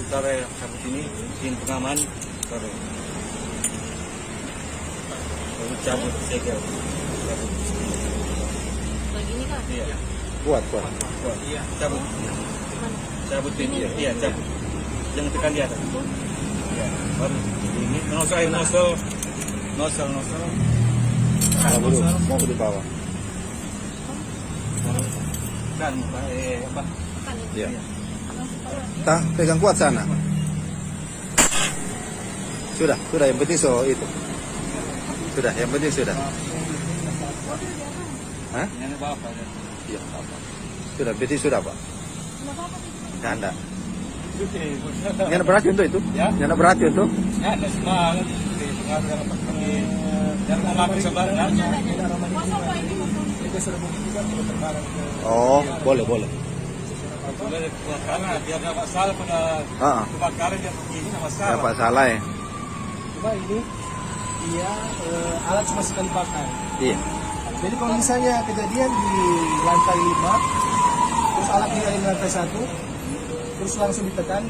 utara cabut ini izin pengaman baru cabut segel. Begini kan? Iya. Kuat. Iya. Cabut ini. Iya, cabut. Jangan tekan di atas. Iya. Baru ini nosel. Mau di bawah. Dan apa? Iya. Pegang kuat sana. Sudah, yang penting itu. Yang penting sudah. Hah? Ini apa? Iya, apa. Berarti sudah, Pak. Anda. Yang beracun tuh itu? Ya. Yang beracun tuh? Ya, ada semua yang memakai sebarang. Oh, boleh. Karena biar nggak masalah pada kebakaran yang begini nggak masalah. Apa salah ya? Cuma ini dia alat cuma sekali pakai. Iya. Jadi kalau misalnya kejadian di lantai 5, terus alatnya ada di lantai 1, terus langsung ditekan,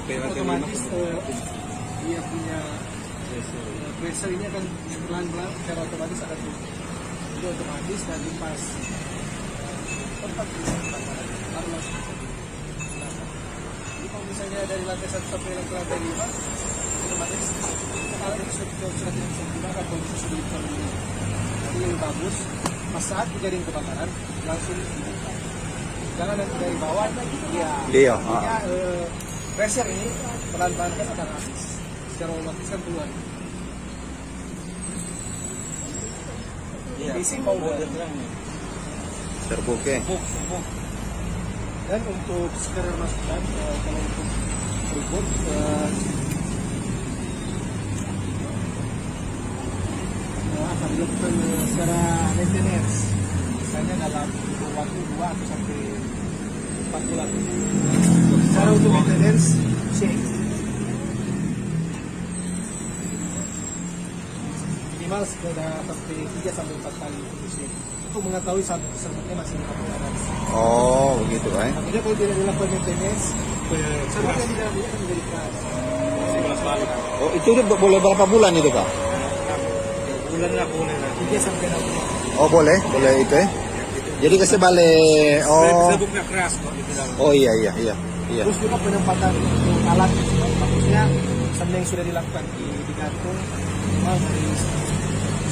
otomatis dia punya pressure ini akan pelan-pelan secara otomatis akan turun. Jadi otomatis dari pas tempat baru langsung. Jadi kalau misalnya dari lantai 1 sampai lantai 5, otomatis alat itu sudah tidak bisa digunakan kalau bisa sudah digunakan. Jadi yang bagus pas saat kejadian kebakaran langsung dibuka. Jangan dari bawah Iya. pressure ini pelan-pelan kan akan habis secara otomatis kan keluar. Iya. Isi powder Terbuka. dan untuk sekedar masukan kalau untuk berikut akan dilakukan secara maintenance misalnya dalam waktu 2 atau sampai 4 bulan. Cara untuk maintenance cek minimal sekitar sampai 3 sampai 4 kali untuk cek untuk mengetahui serbuknya masih ada. Oh, begitu, kan? Akhirnya kalau tidak dilakukan maintenance serbuknya di dalamnya akan menjadi keras. Oh, itu boleh berapa bulan itu, Pak? Bulan lah. 3 sampai 6 bulan. Oh, boleh itu ya. Jadi balik. Serbuknya keras kok di dalam. Oh, iya. Terus juga penempatan untuk alat bagusnya sama yang sudah dilakukan digantung minimal dari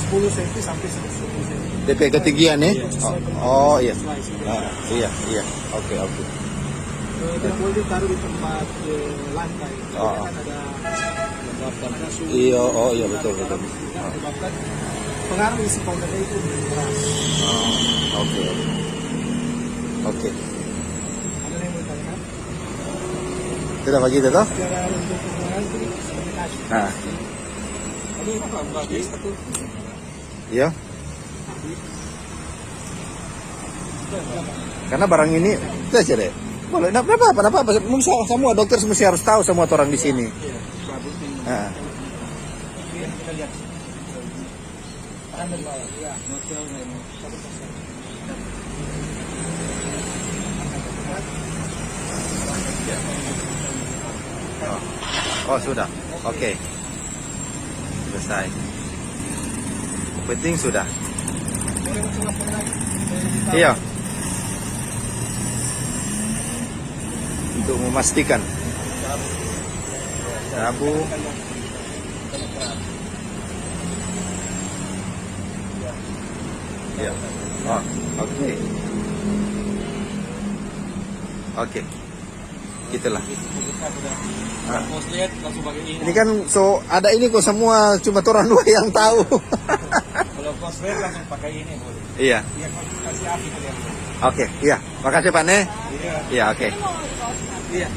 10 cm sampai 10 cm. DP ketinggian ya? Oh, iya. Iya. Oke. Tidak boleh ditaruh di tempat lantai. Oh. Kan ada suhu. Iya, betul. Menyebabkan pengaruh isi powdernya itu keras. Oke. Ada yang mau ditanyakan? Sudah begitu toh? Secara untuk penggunaan itu seperti kasus. Nah, Ini apa? Bagus satu. iya. Karena barang ini itu aja deh. Boleh, apa? Semua dokter mesti harus tahu semua orang di sini. Iya. Cabut ini. Nah. Kita lihat. Tahan dari bawah. Iya. Nosel ini. Oh, sudah. Oke. Selesai. Penting sudah. Iya. Untuk memastikan. Sabu. Ya. Oh, oke. Oke. Gitulah. Bos lihat langsung pakai ini. Ini kan ada ini kok semua cuma orang dua yang tahu. Kalau bos lihat langsung pakai ini boleh. Iya. Iya, kasih api tadi. Oke, iya. Makasih Pak Ne. Iya. Iya, oke. Iya.